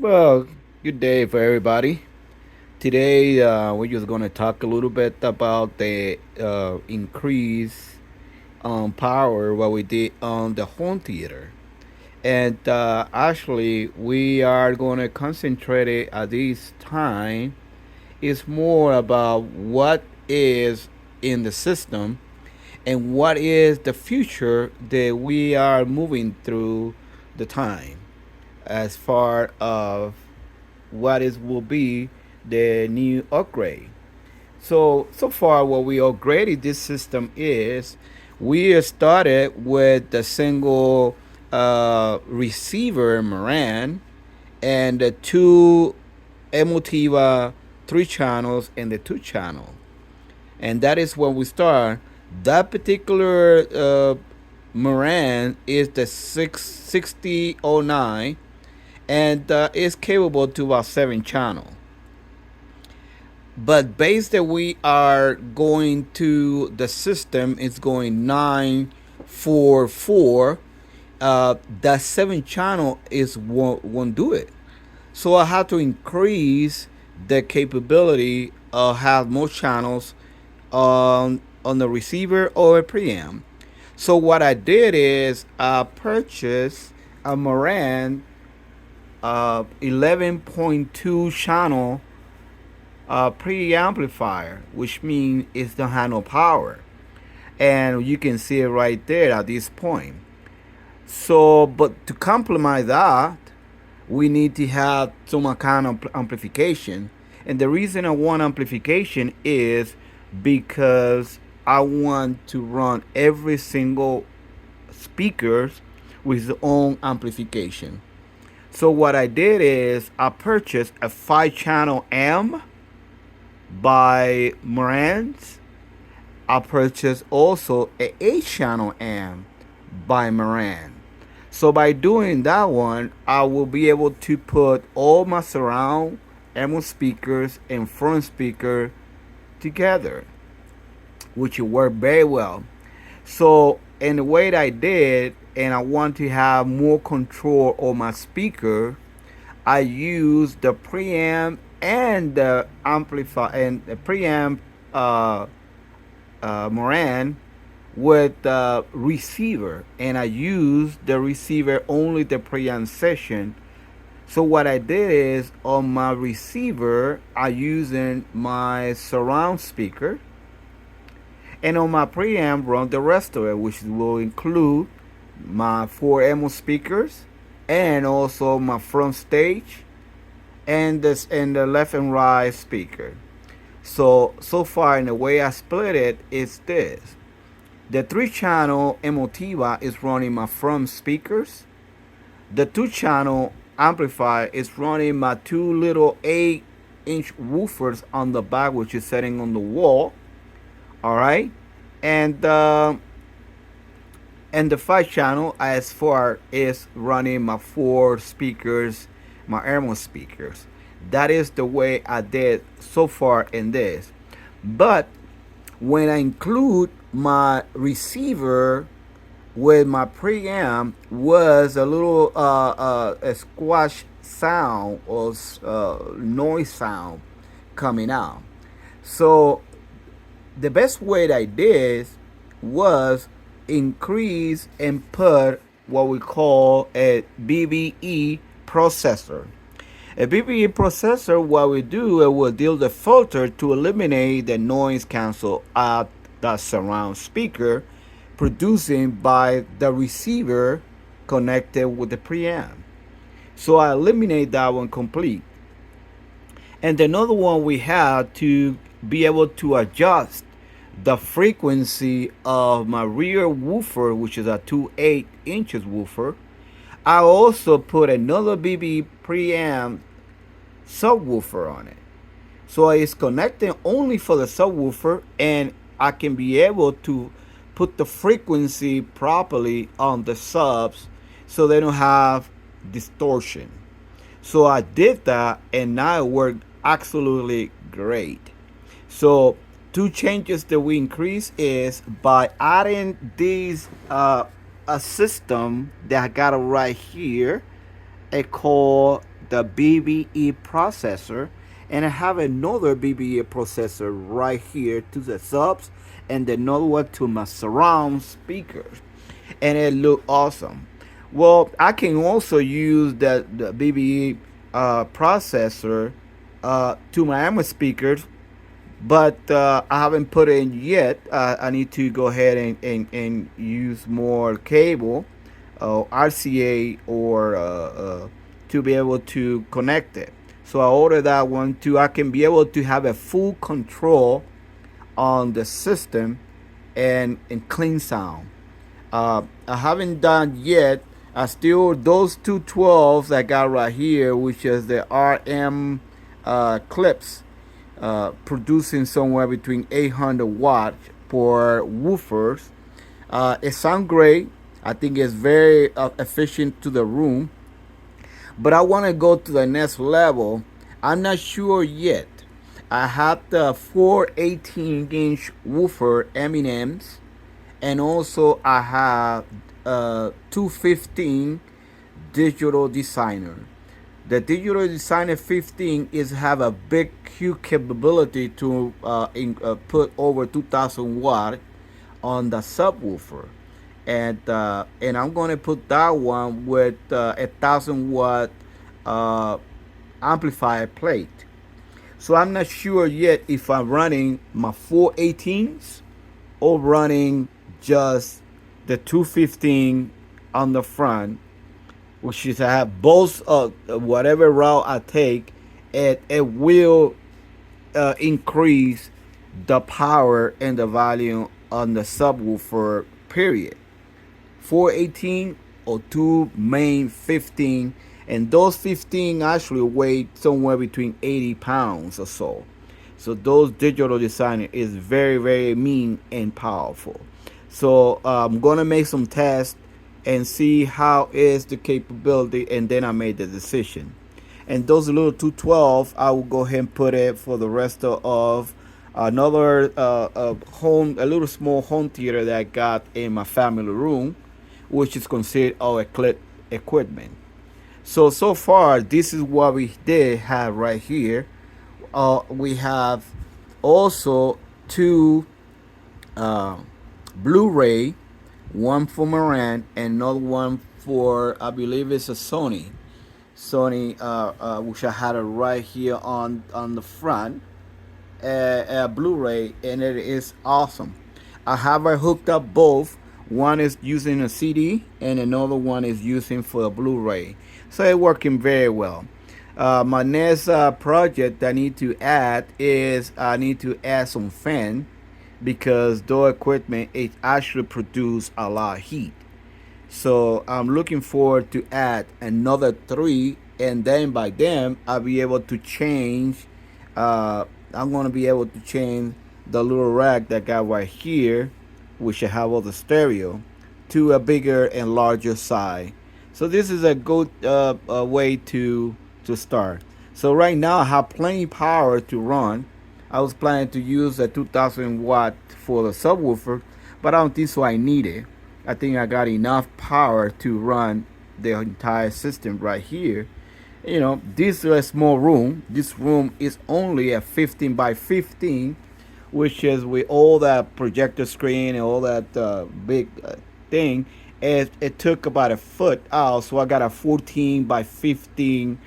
Well, good day for everybody. Today, we're just going to talk a little bit about the increase power what we did on the home theater. And actually, we are going to concentrate it at this time. It's more about what is in the system and what is the future that we are moving through the time as far of what is will be the new upgrade. So far what we upgraded this system is we started with the single receiver Moran and the two Emotiva 3 channels and the 2 channel, and that is when we start. That particular Moran is the 66009 and is capable to about 7 channel. But base that we are going to the system is going 944. That 7 channel is won't do it. So I have to increase the capability of have more channels on the receiver or a preamp. So what I did is I purchased a Moran 11.2 channel preamplifier, which means it don't have no power, and you can see it right there at this point. So, but to complement that, we need to have some kind of amplification, and the reason I want amplification is because I want to run every single speakers with its own amplification. So what I did is I purchased a 5 channel M by Marantz. I purchased also a 8 channel M by Marantz. So by doing that one, I will be able to put all my surround M speakers and front speaker together, which will work very well. So in the way that I did, and I want to have more control on my speaker, I use the preamp and the amplifier and the preamp Moran with the receiver, and I use the receiver only the preamp session. So what I did is on my receiver I using my surround speaker, and on my preamp run the rest of it, which will include my 4 speakers and also my front stage and this and the left and right speaker. So far in the way I split it is this. The 3 channel Emotiva is running my front speakers. The 2 channel amplifier is running my two little 8-inch woofers on the back, which is sitting on the wall. All right, and the 5 channel as far is running my 4 speakers, my Airmo speakers. That is the way I did so far in this. But when I include my receiver with my preamp, was a little a squash sound or noise sound coming out. So the best way that I did was increase and put what we call a BBE processor. A BBE processor, what we do, it will deal the filter to eliminate the noise cancel at the surround speaker producing by the receiver connected with the preamp. So I eliminate that one complete. And another one we have to be able to adjust the frequency of my rear woofer, which is a 2.8 inches woofer. I also put another BB preamp subwoofer on it. So it's connected only for the subwoofer, and I can be able to put the frequency properly on the subs so they don't have distortion. So I did that, and now it worked absolutely great. So 2 changes that we increase is by adding these a system that I got right here. It called the BBE processor, and I have another BBE processor right here to the subs, and another one to my surround speakers, and it look awesome. Well, I can also use the BBE processor to my AMA speakers, but I haven't put it in yet. I need to go ahead and use more cable, RCA, or to be able to connect it. So I ordered that one too. I can be able to have a full control on the system and clean sound. I haven't done yet. I still those 212s I got right here, which is the RM clips, producing somewhere between 800 watts for woofers. It sounds great. I think it's very efficient to the room, but I want to go to the next level. I'm not sure yet. I have the 418-inch woofer M&Ms, and also I have 215 digital designer. The digital designer 15 is have a big huge capability to put over 2000 watt on the subwoofer, and I'm gonna put that one with 1000 watt uh, amplifier plate. So I'm not sure yet if I'm running my 418s or running just the 215 on the front, which is I have both. Whatever route I take, it will increase the power and the volume on the subwoofer. Period. 418 or two main 15, and those 15 actually weigh somewhere between 80 pounds or so. So those digital designer is very very mean and powerful. So I'm gonna make some tests and see how is the capability, and then I made the decision. And those little 212, I will go ahead and put it for the rest of another home, a little small home theater that I got in my family room, which is considered our equipment. So far, this is what we did have right here. We have also two uh, Blu-ray, one for Marantz and another one for, I believe it's a Sony, which I had it right here on the front, Blu-ray, and it is awesome. I have it hooked up both. One is using a CD and another one is using for a Blu-ray. So it's working very well. My next project I need to add is I need to add some fan, because door equipment it actually produce a lot of heat. So I'm looking forward to add another three, and then by then I'll be able to change. I'm gonna be able to change the little rack that got right here, which I have all the stereo, to a bigger and larger size. So this is a good way to start. So right now I have plenty power to run. I was planning to use a 2000 watt for the subwoofer, but I don't think so I need it. I think I got enough power to run the entire system right here. You know, this is a small room. This room is only a 15 by 15, which is with all that projector screen and all that big thing. It took about a foot out, so I got a 14 by 15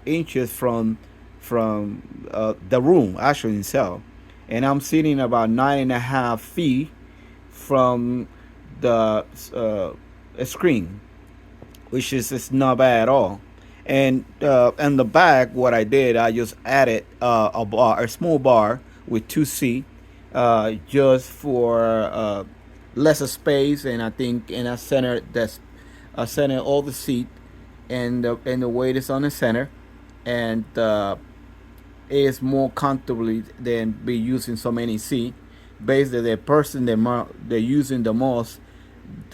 inches from the room actually itself, and I'm sitting about 9.5 feet from the screen, which is not bad at all. And in the back, what I did, I just added a small bar with two seats, just for lesser space, and I think in a center center all the seat, and the weight is on the center, and is more comfortably than be using so many seats. Basically, the person they're using the most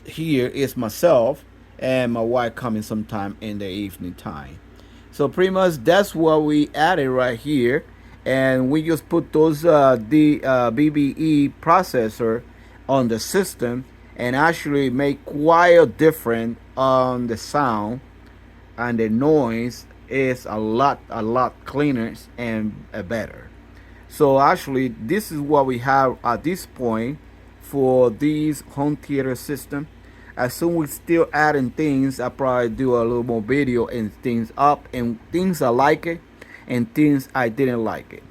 here is myself and my wife coming sometime in the evening time. So pretty much that's what we added right here, and we just put those the BBE processor on the system, and actually make quite a difference on the sound and the noise is a lot cleaner and better. So actually, this is what we have at this point for these home theater system. As soon we still adding things, I probably do a little more video and things up and things I like it and things I didn't like it.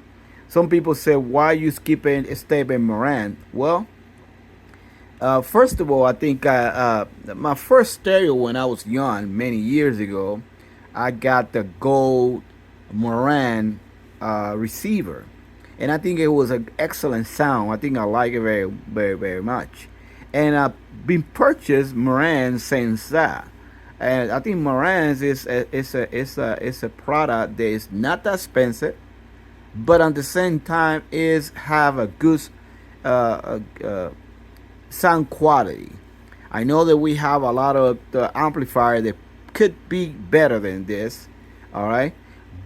Some people say, why are you skipping Esteban Moran? Well, first of all, I think my first stereo when I was young, many years ago, I got the gold Moran receiver, and I think it was an excellent sound. I think I like it very, very, very much, and I've been purchased Moran since that. And I think Moran's is a product that is not that expensive, but at the same time is have a good sound quality. I know that we have a lot of the amplifier that could be better than this, all right.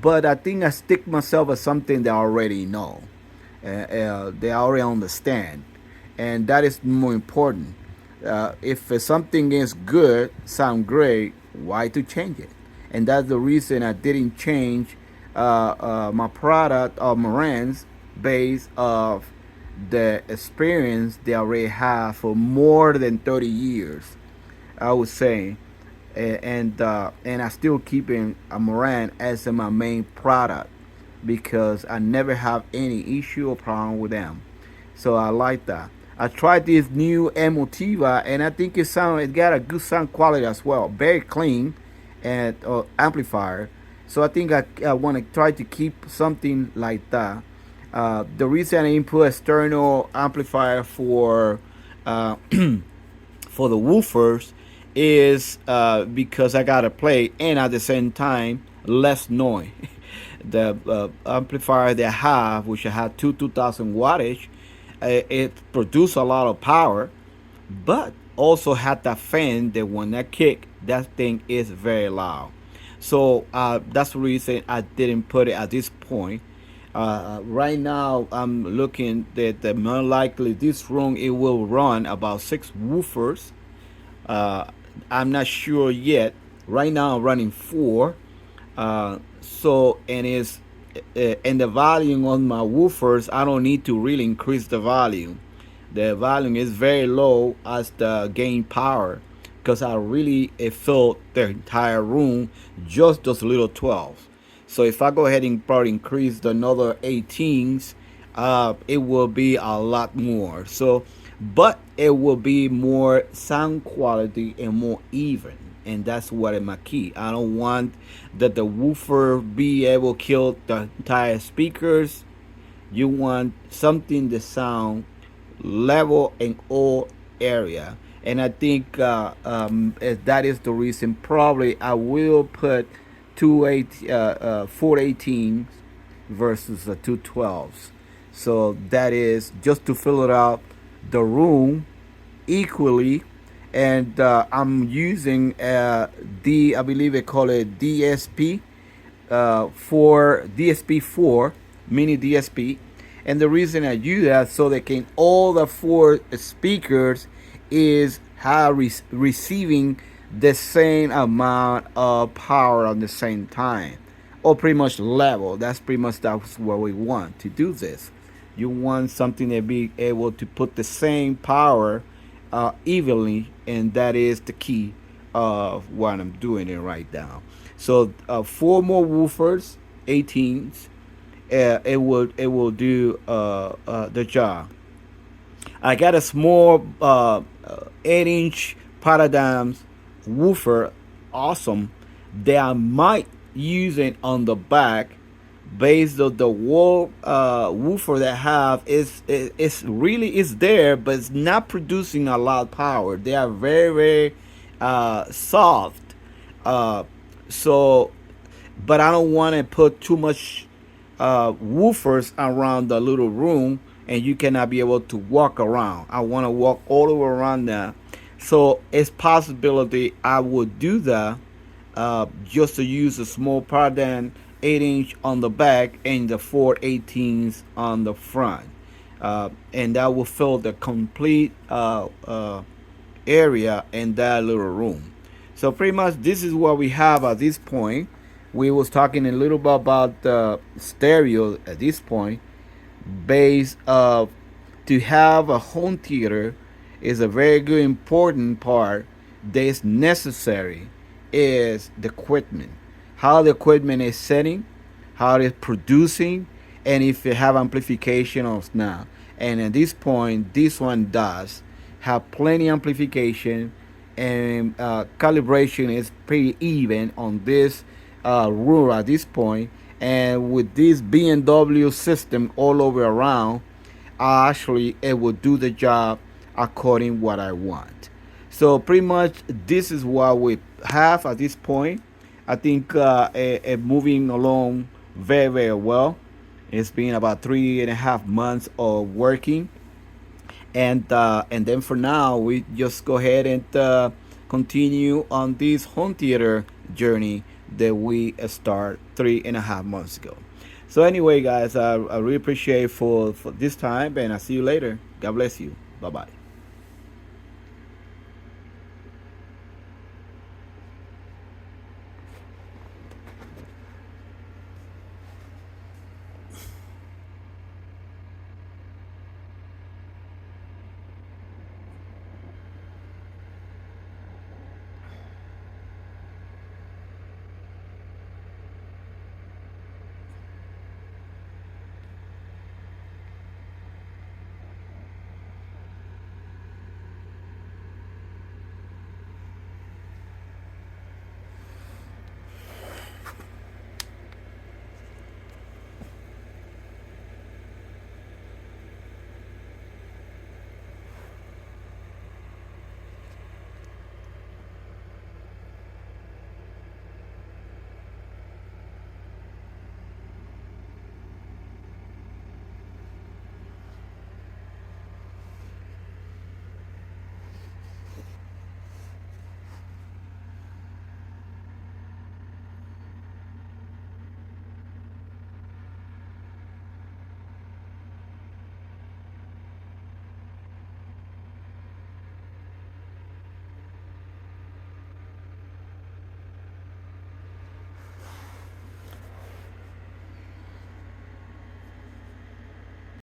But I think I stick myself with something they already know, they already understand, and that is more important. If something is good, sound great, why to change it? And that's the reason I didn't change my product of Marantz based of the experience they already have for more than 30 years, I would say. And I still keeping a Marantz as my main product because I never have any issue or problem with them. So I like that. I tried this new Emotiva, and I think it got a good sound quality as well, very clean and amplifier. So I think I want to try to keep something like that. The reason I didn't put external amplifier for for the woofers is because I gotta play and at the same time less noise. The amplifier they have, which I have 2000 wattage, it produce a lot of power, but also had that fan that when I kick, that thing is very loud. So that's the reason I didn't put it at this point. Right now, I'm looking that more likely this room it will run about 6 woofers. Uh, I'm not sure yet. Right now, I'm running 4. So and the volume on my woofers, I don't need to really increase the volume. The volume is very low as the gain power because I really filled the entire room, just those little 12s. So if I go ahead and probably increase the another 18s, it will be a lot more. So, but it will be more sound quality and more even. And that's what is my key. I don't want that the woofer be able to kill the entire speakers. You want something that sound level in all area. And I think that is the reason. Probably I will put 418s versus the 212s. So that is just to fill it out the room equally. And I'm using I believe they call it DSP for DSP4 mini DSP. And the reason I do that so they can all the 4 speakers is receiving the same amount of power at the same time, or pretty much level. That's what we want to do this. You want something to be able to put the same power evenly, and that is the key of what I'm doing it right now. So 4 more woofers, 18s. It will do the job. I got a small 8-inch Paradigms woofer, awesome, that I might use it on the back based on the wall woofer that I have is really is there, but it's not producing a lot of power. They are very, very soft. So but I don't want to put too much woofers around the little room and you cannot be able to walk around. I want to walk all the way around there. So it's possibility I would do that just to use a small Paradigm 8-inch on the back and the 418s on the front. And that will fill the complete area in that little room. So pretty much this is what we have at this point. We was talking a little bit about stereo at this point, based of to have a home theater is a very good important part that is necessary is the equipment, how the equipment is setting, how it is producing, and if it have amplification or not. And at this point this one does have plenty amplification, and calibration is pretty even on this rule at this point. And with this BMW system all over around, actually it will do the job according what I want. So pretty much this is what we have at this point. I think moving along very very well. It's been about 3.5 months of working, and then for now we just go ahead and continue on this home theater journey that we start 3.5 months ago. So anyway, guys, I really appreciate for this time, and I'll see you later. God bless you. Bye bye.